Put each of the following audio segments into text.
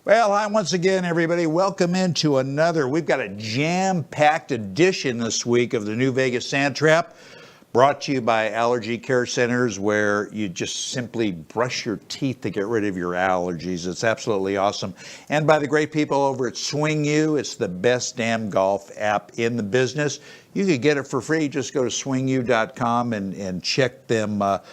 Well, hi once again, everybody. Welcome into another. We've got a jam-packed edition this week of the New Vegas SANDTRAP, brought to you by Allergy Care Centers, where you just simply brush your teeth to get rid of your allergies. It's absolutely awesome. And by the great people over at Swing U. It's the best damn golf app in the business. You can get it for free. Just go to swingu.com and check them out.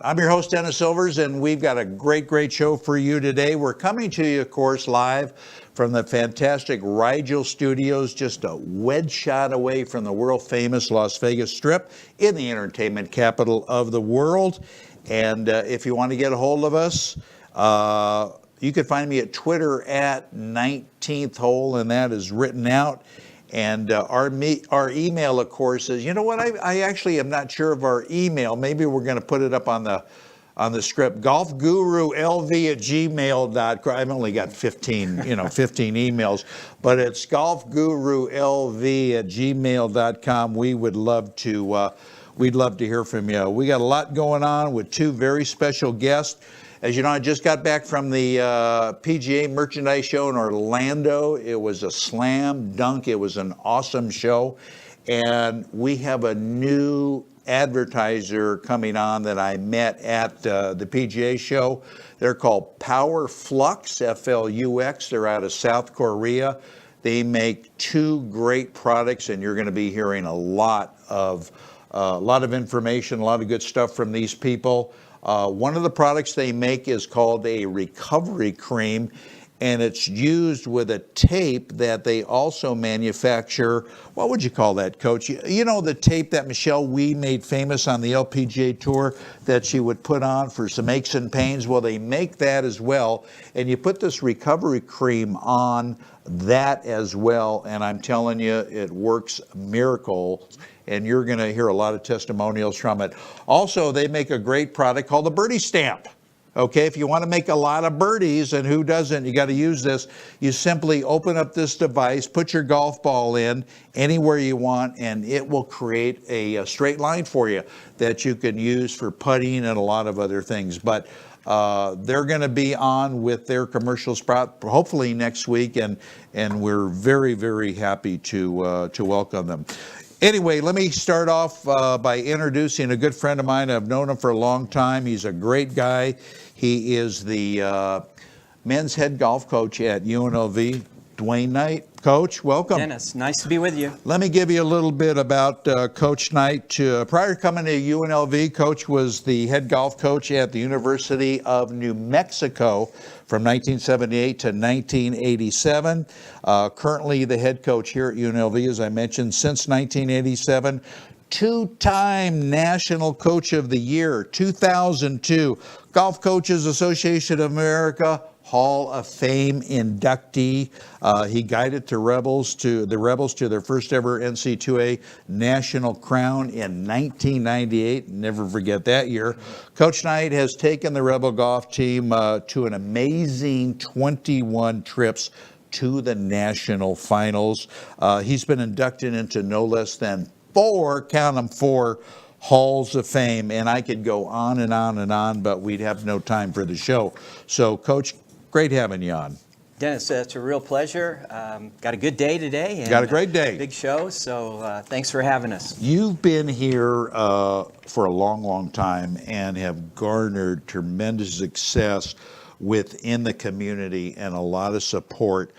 I'm your host, Dennis Silvers, and we've got a great show for you today. We're coming to you, of course, live from the fantastic Rigel Studios, just a wedge shot away from the world-famous Las Vegas Strip in the entertainment capital of the world. And if you want to get a hold of us, you can find me at Twitter at 19th Hole, and that is written out. And our email, of course, is, you know what, I actually am not sure of our email. Maybe we're going to put it up on the script. golfgurulv@gmail.com. I've only got 15 emails, but it's golfgurulv@gmail.com. We'd love to hear from you. We got a lot going on with two very special guests. As you know, I just got back from the PGA Merchandise Show in Orlando. It was a slam dunk. It was an awesome show. And we have a new advertiser coming on that I met at the PGA show. They're called Power Flux, F-L-U-X. They're out of South Korea. They make two great products, and you're going to be hearing a lot of information, a lot of good stuff from these people. One of the products they make is called a recovery cream, and it's used with a tape that they also manufacture. What would you call that, Coach? You know the tape that Michelle Wee made famous on the LPGA Tour that she would put on for some aches and pains? Well, they make that as well, and you put this recovery cream on that as well, and I'm telling you, it works miracles. And you're going to hear a lot of testimonials from it. Also, they make a great product called the Birdie Stamp. Okay, if you want to make a lot of birdies, and who doesn't, you got to use this. You simply open up this device, put your golf ball in anywhere you want, and it will create a straight line for you that you can use for putting and a lot of other things. But they're going to be on with their commercial spot hopefully next week, and we're very happy to welcome them. Anyway, let me start off by introducing a good friend of mine. I've known him for a long time. He's a great guy. He is the men's head golf coach at UNLV. Dwayne Knight. Coach, welcome. Dennis, nice to be with you. Let me give you a little bit about Coach Knight. Prior to coming to UNLV, Coach was the head golf coach at the University of New Mexico from 1978 to 1987. Currently the head coach here at UNLV, as I mentioned, since 1987. Two-time National Coach of the Year, 2002. Golf Coaches Association of America Hall of Fame inductee. He guided the Rebels to their first ever NC2A national crown in 1998. Never forget that year. Coach Knight has taken the Rebel golf team to an amazing 21 trips to the national finals. He's been inducted into no less than four Halls of Fame, and I could go on and on and on, but we'd have no time for the show. So, Coach, great having you on. Dennis, it's a real pleasure. Got a good day today. And got a great day. Big show, so thanks for having us. You've been here for a long time and have garnered tremendous success within the community and a lot of support.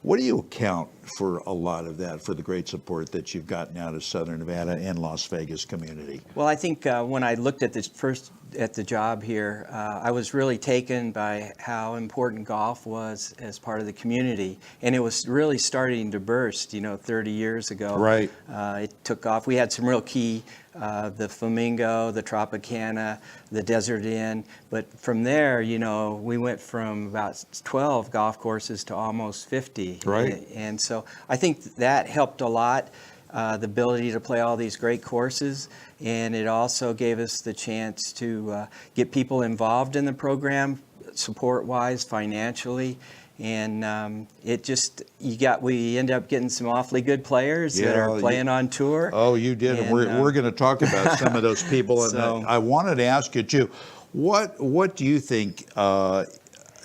What do you account for a lot of that, for the great support that you've gotten out of Southern Nevada and Las Vegas community? Well, I think when I looked at this first at the job here, I was really taken by how important golf was as part of the community, and it was really starting to burst, 30 years ago. Right. It took off. We had some real key, the Flamingo, the Tropicana, the Desert Inn, but from there, we went from about 12 golf courses to almost 50. Right. And so I think that helped a lot. The ability to play all these great courses, and it also gave us the chance to get people involved in the program, support-wise, financially, and we ended up getting some awfully good players that are playing on tour. Oh, you did, and we're going to talk about some of those people, and I wanted to ask you too, what do you think?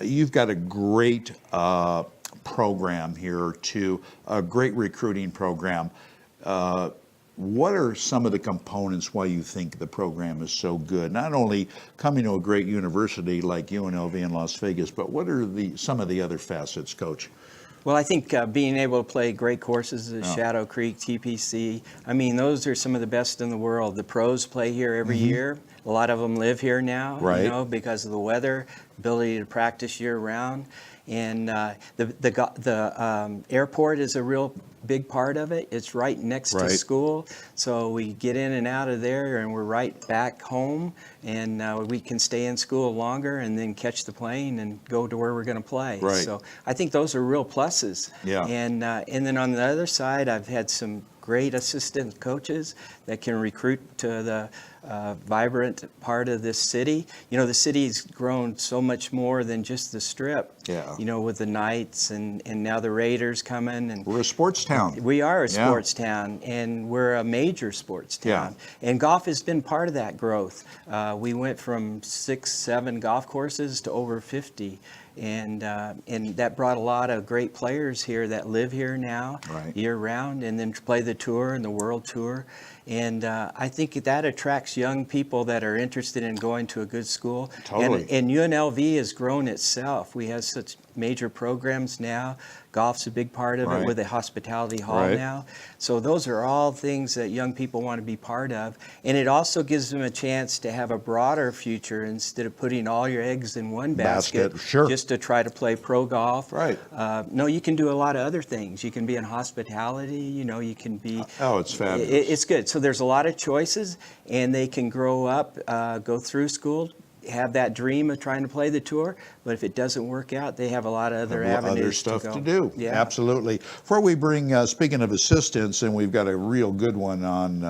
you've got a great program here, too, a great recruiting program. What are some of the components why you think the program is so good? Not only coming to a great university like UNLV in Las Vegas, but what are some of the other facets, Coach? Well, I think being able to play great courses at Shadow Creek, TPC, I mean, those are some of the best in the world. The pros play here every year. A lot of them live here now, right, you know, because of the weather, ability to practice year-round. And the airport is a real big part of it. It's right next to school, so we get in and out of there, and we're right back home, and we can stay in school longer and then catch the plane and go to where we're going to play. Right. So I think those are real pluses. Yeah. And then on the other side, I've had some great assistant coaches that can recruit to the vibrant part of this city. You know, the city's grown so much more than just the Strip. Yeah. You know, with the Knights and now the Raiders coming. And we're a sports town. We are a sports town, and we're a major sports town. Yeah. And golf has been part of that growth. We went from 6, 7 golf courses to over 50. And that brought a lot of great players here that live here now, year round, and then play the tour and the world tour. And I think that attracts young people that are interested in going to a good school. Totally. And UNLV has grown itself. We have such major programs now. Golf's a big part of it with a hospitality hall now. So those are all things that young people want to be part of. And it also gives them a chance to have a broader future instead of putting all your eggs in one basket. Sure. Just to try to play pro golf. Right. No, you can do a lot of other things. You can be in hospitality, you know, you can be... Oh, it's fabulous. It's good. So there's a lot of choices, and they can grow up, go through school, have that dream of trying to play the tour, but if it doesn't work out, they have a lot of other avenues other stuff to go. to do. Yeah. Absolutely. Before we bring, speaking of assistants, and we've got a real good one on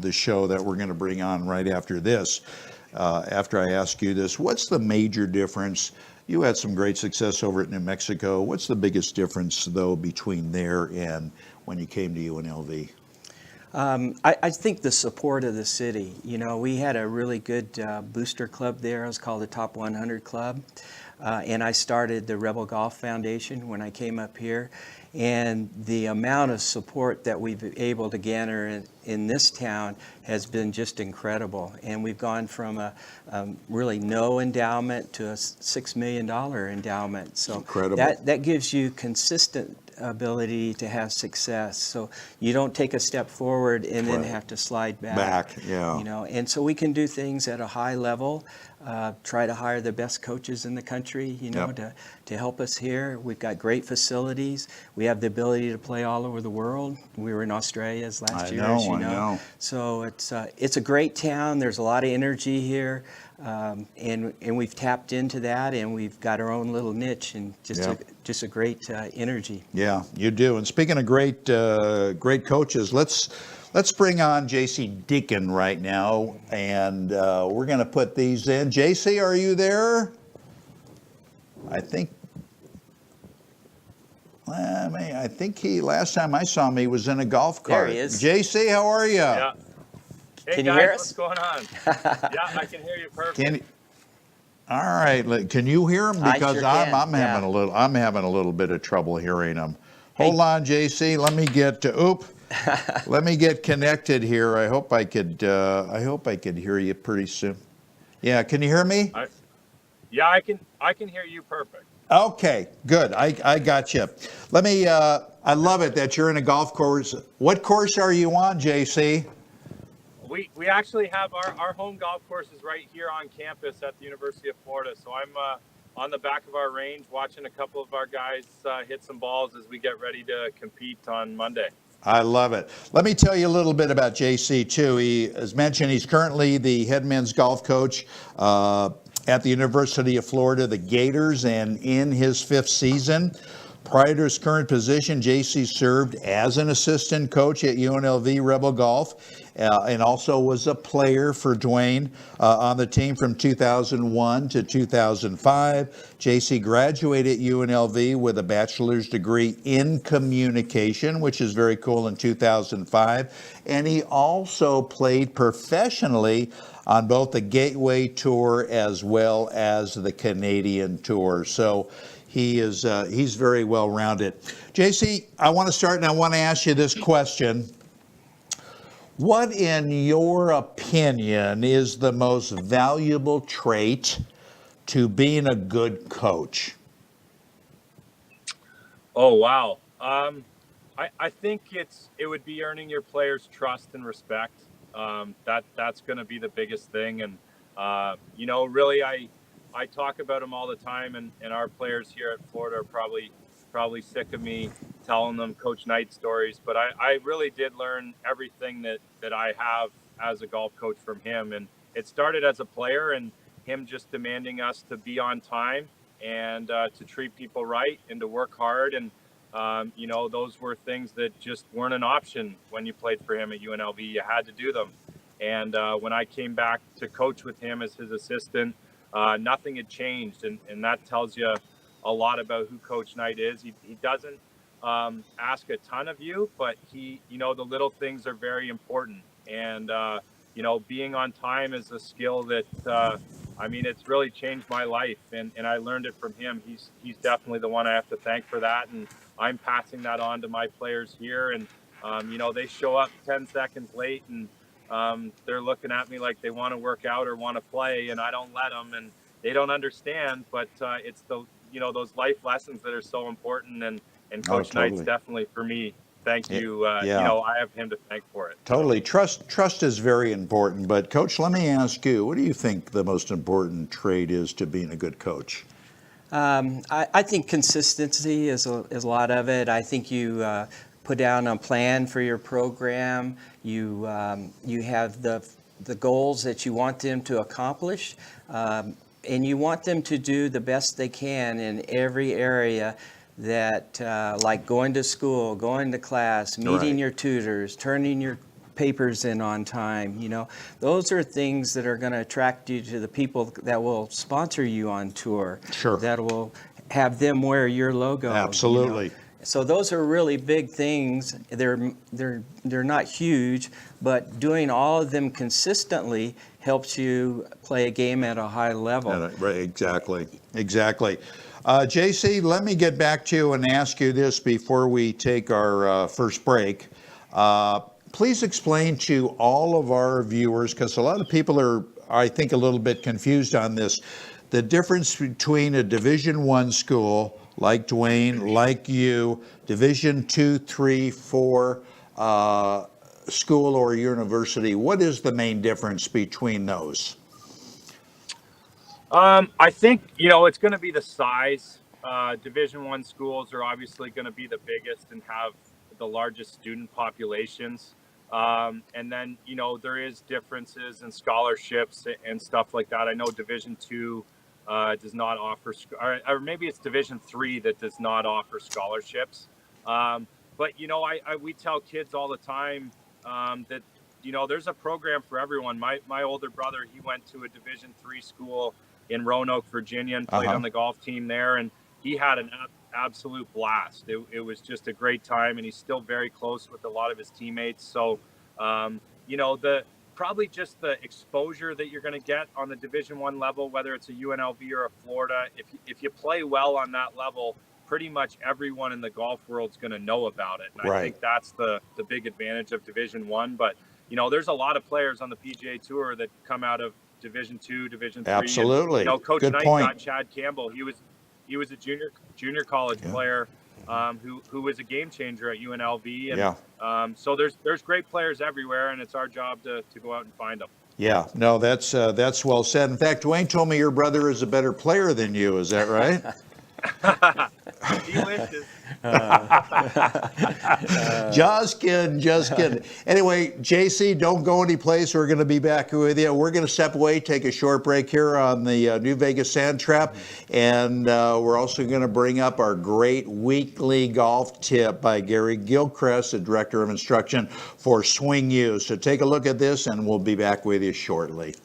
the show that we're going to bring on right after this, after I ask you this, what's the major difference? You had some great success over at New Mexico. What's the biggest difference, though, between there and when you came to UNLV? I think the support of the city. You know, we had a really good booster club there. It was called the Top 100 Club. And I started the Rebel Golf Foundation when I came up here. And the amount of support that we've been able to garner in this town has been just incredible. And we've gone from a really no endowment to a $6 million endowment. So incredible. That gives you consistent ability to have success. So you don't take a step forward and then have to slide back. Yeah. You know, and so we can do things at a high level. Try to hire the best coaches in the country, you know, to help us here. We've got great facilities. We have the ability to play all over the world. We were in Australia last year, as you know. I know. So it's a great town. There's a lot of energy here, and we've tapped into that, and we've got our own little niche, and just a great energy. Yeah, you do. And speaking of great coaches, let's bring on J.C. Deacon right now, and we're going to put these in. J.C., are you there? I think last time I saw him, he was in a golf cart. There he is. J.C., how are you? Yeah. Hey, can guys, you hear us? what's going on? Yeah, I can hear you perfect. All right. Can you hear him? Because I sure can. I'm having a little bit of trouble hearing him. Hold on, J.C. Let me get let me get connected here. I hope I could hear you pretty soon. Yeah, can you hear me? Yeah, I can hear you perfect. Okay, good. I got you. Let me. I love it that you're in a golf course. What course are you on, JC? We actually have our home golf course is right here on campus at the University of Florida. So I'm on the back of our range watching a couple of our guys hit some balls as we get ready to compete on Monday. I love it. Let me tell you a little bit about JC too. He, as mentioned, he's currently the head men's golf coach at the University of Florida, the Gators, and in his 5th season. Prior to his current position, JC served as an assistant coach at UNLV Rebel Golf and also was a player for Dwayne on the team from 2001 to 2005. JC graduated at UNLV with a bachelor's degree in communication, which is very cool, in 2005. And he also played professionally on both the Gateway Tour as well as the Canadian Tour. So he's very well rounded. JC, I want to start and I want to ask you this question. What, in your opinion, is the most valuable trait to being a good coach? Oh, wow. I think it would be earning your players' trust and respect. That's going to be the biggest thing. And, really, I talk about them all the time, and our players here at Florida are probably sick of me telling them Coach Knight stories, but I really did learn everything that I have as a golf coach from him. And it started as a player and him just demanding us to be on time and to treat people right and to work hard. And, those were things that just weren't an option when you played for him at UNLV. You had to do them. And when I came back to coach with him as his assistant, nothing had changed. And that tells you a lot about who Coach Knight is. He doesn't ask a ton of you, but the little things are very important. And, being on time is a skill that, it's really changed my life, and I learned it from him. He's definitely the one I have to thank for that. And I'm passing that on to my players here. And, they show up 10 seconds late and they're looking at me like they want to work out or want to play, and I don't let them, and they don't understand, but it's those life lessons that are so important. And Coach Knight's definitely, for me, thank you. I have him to thank for it. Totally. Trust is very important. But Coach, let me ask you, what do you think the most important trait is to being a good coach? I think consistency is a lot of it. I think you put down a plan for your program. You have the goals that you want them to accomplish, and you want them to do the best they can in every area. That like going to school, going to class, meeting your tutors, turning your papers in on time. Those are things that are going to attract you to the people that will sponsor you on tour. Sure. That will have them wear your logo. Absolutely. So those are really big things. They're not huge, but doing all of them consistently helps you play a game at a high level. Right. Exactly. JC, let me get back to you and ask you this before we take our first break. Please explain to all of our viewers, because a lot of people are, I think, a little bit confused on this, the difference between a Division I school like Dwayne, like you, Division II, III, IV school or university. What is the main difference between those? I think, it's going to be the size. Division I schools are obviously going to be the biggest and have the largest student populations. And then, there is differences in scholarships and stuff like that. I know Division II does not offer, or maybe it's Division III that does not offer scholarships. But, we tell kids all the time that, there's a program for everyone. My older brother, he went to a Division III school in Roanoke, Virginia, and played on the golf team there. And he had an absolute blast. It was just a great time, and he's still very close with a lot of his teammates. So, probably just the exposure that you're going to get on the Division I level, whether it's a UNLV or a Florida, if you play well on that level, pretty much everyone in the golf world is going to know about it. And I think that's the big advantage of Division I. But, there's a lot of players on the PGA Tour that come out of Division II, Division III. Absolutely. And, Coach Good Knight point. got Chad Campbell. He was a junior college player who was a game changer at UNLV. And so there's great players everywhere, and it's our job to go out and find them. Yeah, no, that's well said. In fact, Dwayne told me your brother is a better player than you. Is that right? He wishes. Just kidding, just kidding. Anyway, JC, don't go anyplace. We're going to be back with you. We're going to step away, take a short break here on the New Vegas Sand Trap, and we're also going to bring up our great weekly golf tip by Gary Gilchrist, the Director of Instruction for Swing U. So take a look at this, and we'll be back with you shortly.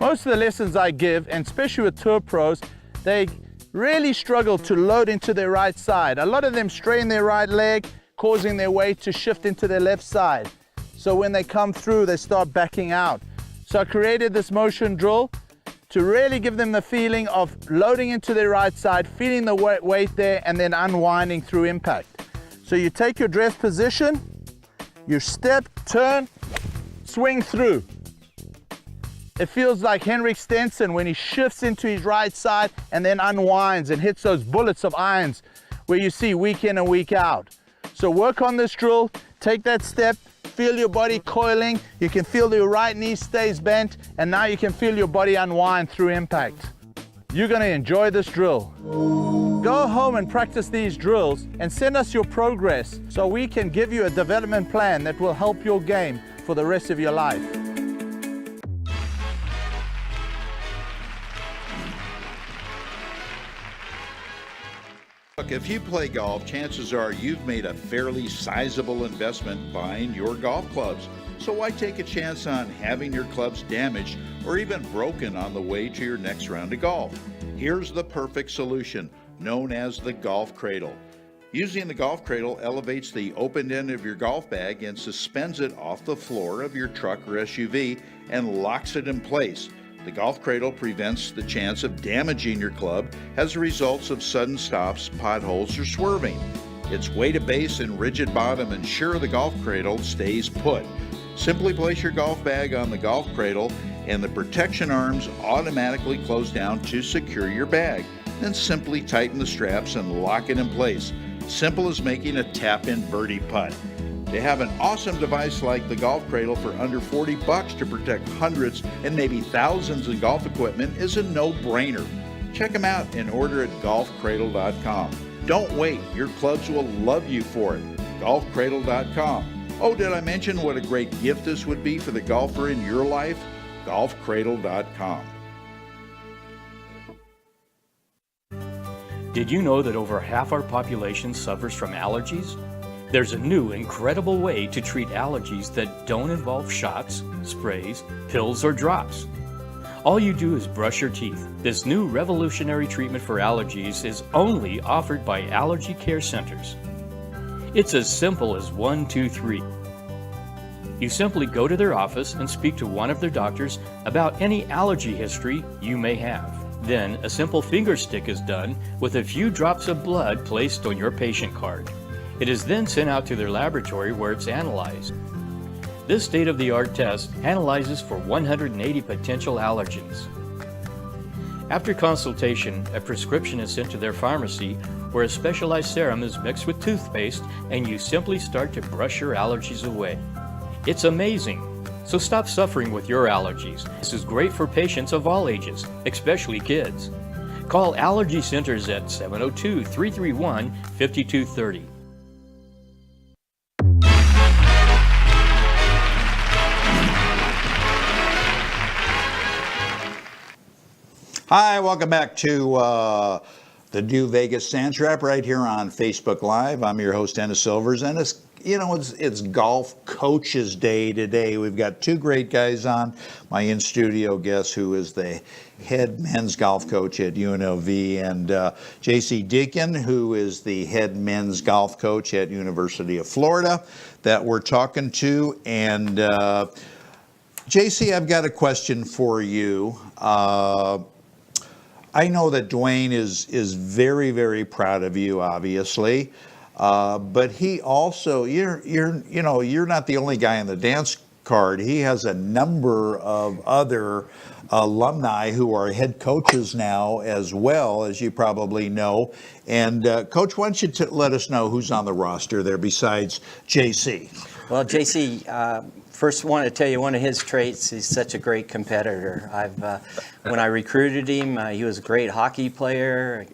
Most of the lessons I give, and especially with tour pros, they really struggle to load into their right side. A lot of them strain their right leg, causing their weight to shift into their left side. So when they come through, they start backing out. So I created this motion drill to really give them the feeling of loading into their right side, feeling the weight there, and then unwinding through impact. So you take your dress position, you step, turn, swing through. It feels like Henrik Stenson when he shifts into his right side and then unwinds and hits those bullets of irons where you see week in and week out. So work on this drill, take that step, feel your body coiling, you can feel your right knee stays bent, and now you can feel your body unwind through impact. You're gonna enjoy this drill. Go home and practice these drills and send us your progress so we can give you a development plan that will help your game for the rest of your life. Look, if you play golf, chances are you've made a fairly sizable investment buying your golf clubs. So why take a chance on having your clubs damaged or even broken on the way to your next round of golf? Here's the perfect solution, known as the golf cradle. Using the golf cradle elevates the open end of your golf bag and suspends it off the floor of your truck or SUV and locks it in place. The golf cradle prevents the chance of damaging your club as a result of sudden stops, potholes, or swerving. Its weighted base and rigid bottom ensure the golf cradle stays put. Simply place your golf bag on the golf cradle and the protection arms automatically close down to secure your bag. Then simply tighten the straps and lock it in place. Simple as making a tap-in birdie putt. To have an awesome device like the golf cradle for under $40 to protect hundreds and maybe thousands of golf equipment is a no-brainer. Check them out and order at golfcradle.com. Don't wait, your clubs will love you for it. golfcradle.com. Oh, did I mention what a great gift this would be for the golfer in your life? golfcradle.com. Did you know that over half our population suffers from allergies? There's a new, incredible way to treat allergies that don't involve shots, sprays, pills, or drops. All you do is brush your teeth. This new revolutionary treatment for allergies is only offered by Allergy Care Centers. It's as simple as 1, 2, 3. You simply go to their office and speak to one of their doctors about any allergy history you may have. Then a simple finger stick is done with a few drops of blood placed on your patient card. It is then sent out to their laboratory where it's analyzed. This state-of-the-art test analyzes for 180 potential allergens. After consultation, a prescription is sent to their pharmacy where a specialized serum is mixed with toothpaste and you simply start to brush your allergies away. It's amazing. So stop suffering with your allergies. This is great for patients of all ages, especially kids. Call Allergy Centers at 702-331-5230. Hi, welcome back to the New Vegas Sand Trap right here on Facebook Live. I'm your host, Dennis Silvers, and it's Golf Coaches Day today. We've got two great guys on. My in-studio guest, who is the head men's golf coach at UNLV, and J.C. Deacon, who is the head men's golf coach at University of Florida, that we're talking to. And J.C., I've got a question for you. I know that Dwayne is very, very proud of you, obviously, but he also, you're not the only guy on the dance card. He has a number of other alumni who are head coaches now as well, as you probably know. And Coach, why don't you let us know who's on the roster there besides JC? Well, JC, first want to tell you one of his traits, he's such a great competitor. When I recruited him, he was a great hockey player.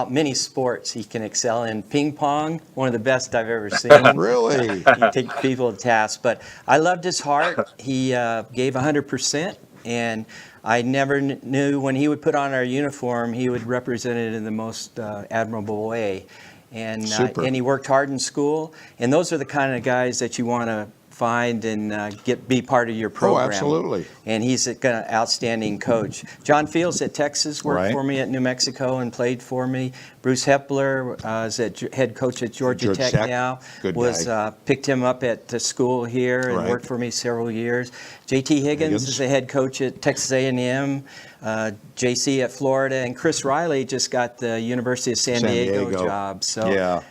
Many sports he can excel in. Ping pong, one of the best I've ever seen. Really? He takes people to task. But I loved his heart. He gave 100%. And I never knew when he would put on our uniform, he would represent it in the most admirable way. And he worked hard in school. And those are the kind of guys that you want to find and be part of your program. Oh, absolutely. And he's an outstanding coach. John Fields at Texas worked for me at New Mexico and played for me. Bruce Hepler is head coach at Georgia Tech now. Good guy. Picked him up at the school here and worked for me several years. J.T. Higgins is the head coach at Texas A&M. JC at Florida, and Chris Riley just got the University of San Diego job. So,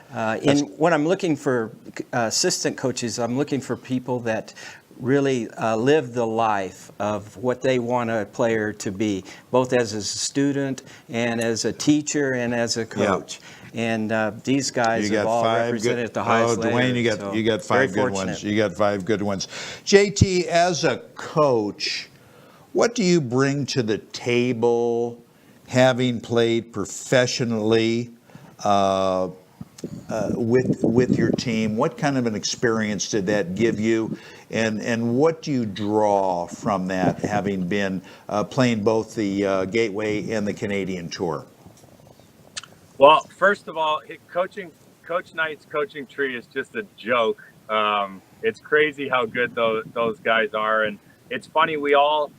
when I'm looking for assistant coaches, I'm looking for people that really live the life of what they want a player to be, both as a student and as a teacher and as a coach. And these guys have all represented at the highest level. Dwayne, you got 5 good ones. You got 5 good ones. JT, as a coach, what do you bring to the table, having played professionally with your team? What kind of an experience did that give you, and what do you draw from that, having been playing both the Gateway and the Canadian Tour? Well, first of all, Coach Knight's coaching tree is just a joke. It's crazy how good those guys are, and it's funny, we all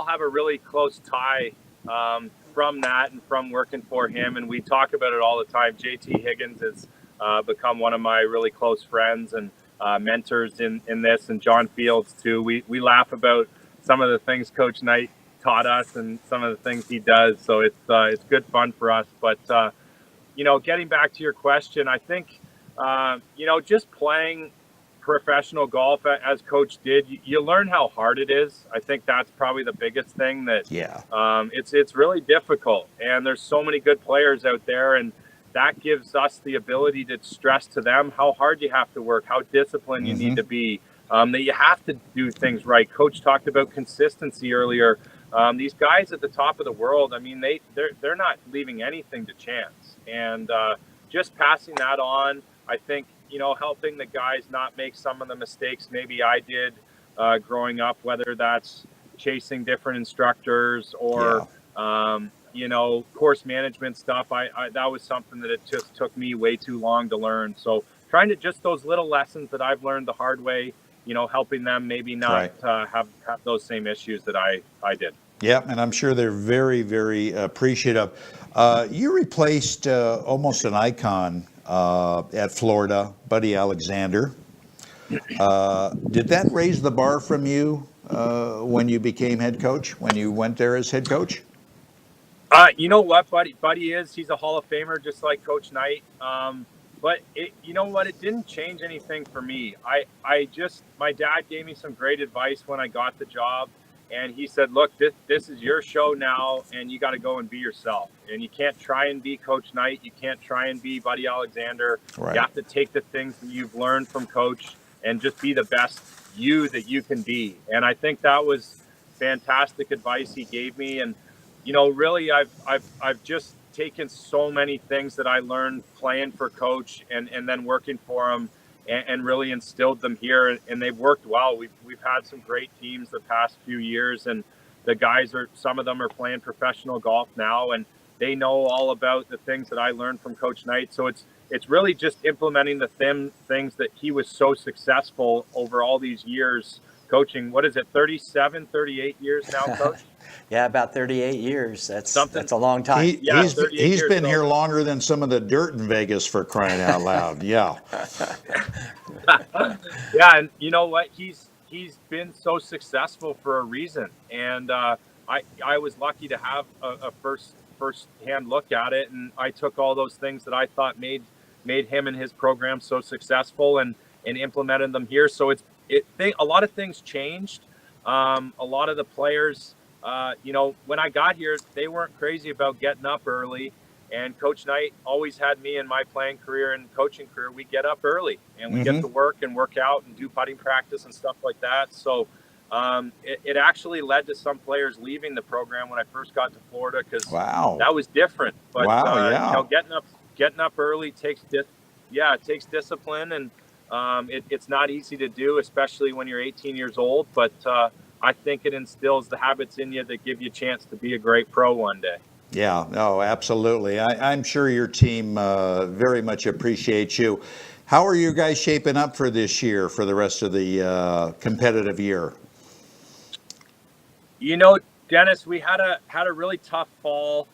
have a really close tie from that and from working for him, and we talk about it all the time. JT Higgins has become one of my really close friends and mentors in this, and John Fields too. We laugh about some of the things Coach Knight taught us and some of the things he does, so it's good fun for us. But getting back to your question, I think just playing professional golf as Coach did, you learn how hard it is. I think that's probably the biggest thing that it's really difficult, and there's so many good players out there, and that gives us the ability to stress to them how hard you have to work, how disciplined you need to be, that you have to do things right. Coach talked about consistency earlier. These guys at the top of the world, I mean, they're not leaving anything to chance, and just passing that on, I think, helping the guys not make some of the mistakes maybe I did growing up, whether that's chasing different instructors or, course management stuff. I that was something that it just took me way too long to learn. So trying to just those little lessons that I've learned the hard way, helping them maybe not have those same issues that I did. Yeah, and I'm sure they're very, very appreciative. You replaced almost an icon at Florida, Buddy Alexander. Did that raise the bar from you when you became head coach, when you went there as head coach? You know what, Buddy he's a Hall of Famer, just like Coach Knight. But you know what? It didn't change anything for me. My dad gave me some great advice when I got the job. And he said, look, this is your show now, and you got to go and be yourself. And you can't try and be Coach Knight. You can't try and be Buddy Alexander. Right. You have to take the things that you've learned from Coach and just be the best you that you can be. And I think that was fantastic advice he gave me. And, really, I've just taken so many things that I learned playing for Coach and then working for him and really instilled them here, and they've worked well. We've had some great teams the past few years, and the guys some of them are playing professional golf now, and they know all about the things that I learned from Coach Knight. So it's really just implementing the things that he was so successful over all these years coaching. What is it, 37, 38 years now, Coach? Yeah, about 38 years. That's a long time. He's been here longer than some of the dirt in Vegas, for crying out loud. Yeah. Yeah, and you know what? He's been so successful for a reason, and I was lucky to have a first-hand look at it, and I took all those things that I thought made him and his program so successful and implemented them here. So a lot of things changed. A lot of the players when I got here, they weren't crazy about getting up early. And Coach Knight always had me in my playing career and coaching career. We get up early and we get to work and work out and do putting practice and stuff like that. So it actually led to some players leaving the program when I first got to Florida because that was different. But getting up early takes discipline, and it's not easy to do, especially when you're 18 years old. But I think it instills the habits in you that give you a chance to be a great pro one day. Yeah, no, absolutely. I'm sure your team very much appreciates you. How are you guys shaping up for this year, for the rest of the competitive year? Dennis, we had a really tough fall.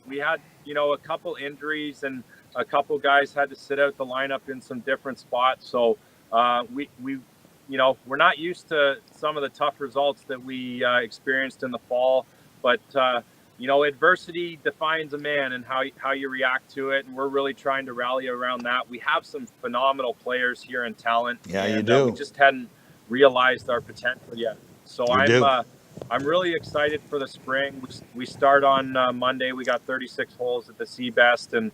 We had, a couple injuries and a couple guys had to sit out the lineup in some different spots. So we're not used to some of the tough results that we experienced in the fall, but adversity defines a man and how you react to it. And we're really trying to rally around that. We have some phenomenal players here in talent. Yeah, and, you do. We just hadn't realized our potential yet. So I'm really excited for the spring. We start on Monday. We got 36 holes at the Seabest, and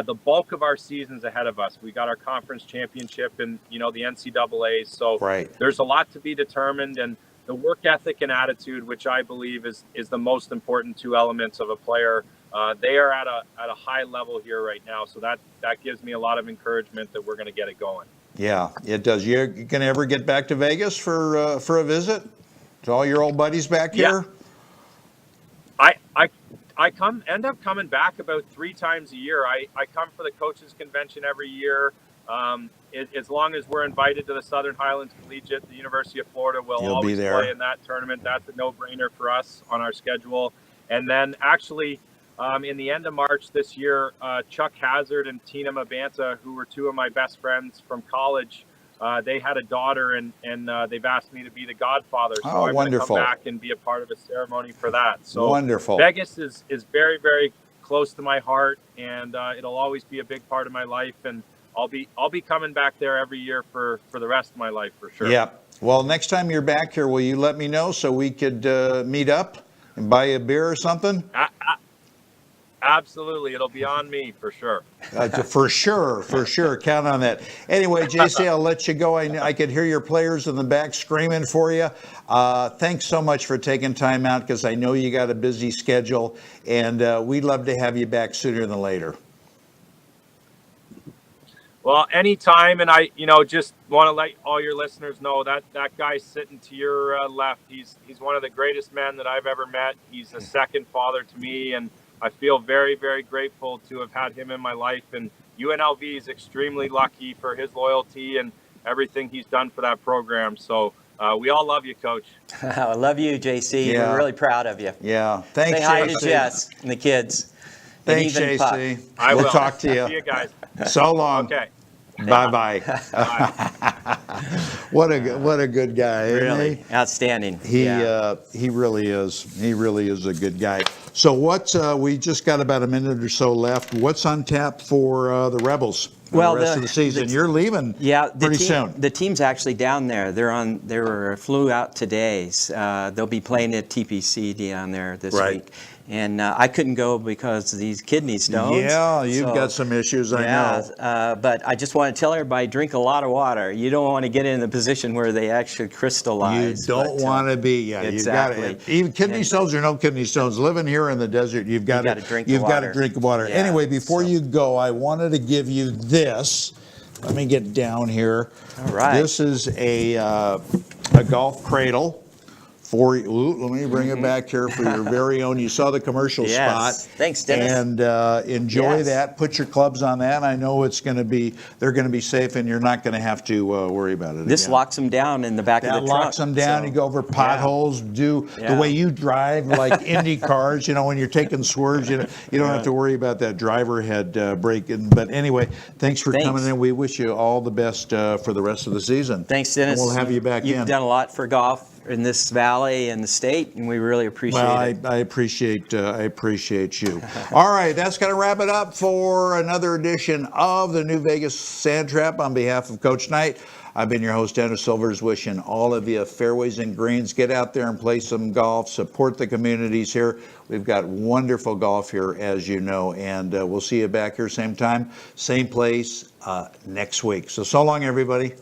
the bulk of our season's ahead of us. We got our conference championship and, the NCAAs. So there's a lot to be determined, and the work ethic and attitude, which I believe is the most important two elements of a player. They are at a high level here right now. So that gives me a lot of encouragement that we're going to get it going. Yeah, it does. You can ever get back to Vegas for a visit to all your old buddies back here? I end up coming back about 3 times a year. I come for the coaches convention every year. As long as we're invited to the Southern Highlands Collegiate, the University of Florida will always play in that tournament. That's a no-brainer for us on our schedule. And then actually, in the end of March this year, Chuck Hazard and Tina Mabanta, who were 2 of my best friends from college, they had a daughter, and they've asked me to be the godfather. So I'm going to come back and be a part of a ceremony for that. So Vegas is very, very close to my heart, and it'll always be a big part of my life. And I'll be coming back there every year for the rest of my life for sure. Yeah. Well, next time you're back here, will you let me know so we could meet up and buy you a beer or something? Absolutely. It'll be on me for sure. For sure. Count on that. Anyway, JC, I'll let you go. I could hear your players in the back screaming for you. Thanks so much for taking time out, because I know you got a busy schedule, and we'd love to have you back sooner than later. Well, anytime, and I, just want to let all your listeners know that guy sitting to your left, he's one of the greatest men that I've ever met. He's a second father to me, and I feel very, very grateful to have had him in my life. And UNLV is extremely lucky for his loyalty and everything he's done for that program. So we all love you, Coach. I love you, JC. Yeah. We're really proud of you. Yeah. Thanks, Say hi JC. to Jess and the kids. Thanks, and JC. I will will talk to you. See you guys. So long. Okay. Bye-bye. Bye. What a good guy. Really outstanding. He really is. He really is a good guy. So we just got about a minute or so left. What's on tap for the Rebels for the rest of the season? You're leaving pretty soon. The team's actually down there. They flew out today. They'll be playing at TPC down there this week. And I couldn't go because of these kidney stones. Yeah, you've got some issues, I know. But I just want to tell everybody, drink a lot of water. You don't want to get in the position where they actually crystallize. You don't want to be, exactly. You've got even kidney stones or no kidney stones, living here in the desert, you've got to drink water. Yeah, anyway, before you go, I wanted to give you this. Let me get down here. All right. This is a golf cradle. Let me bring it back here for your very own. You saw the commercial spot. Thanks, Dennis. And enjoy that. Put your clubs on that. I know they're going to be safe, and you're not going to have to worry about it. This locks them down in the back of the trunk. That locks them down. You go over potholes. Do the way you drive, like Indy cars. When you're taking swerves, you don't have to worry about that driver head breaking. But anyway, thanks for coming in. We wish you all the best for the rest of the season. Thanks, Dennis. And we'll have you back in. You've done a lot for golf. in this valley and the state, and we really appreciate Well, it. I appreciate you. All right, that's going to wrap it up for another edition of the New Vegas Sand Trap. On behalf of Coach Knight, I've been your host, Dennis Silvers, wishing all of you fairways and greens. Get out there and play some golf. Support the communities here. We've got wonderful golf here, as you know, and we'll see you back here same time, same place next week. So long, everybody.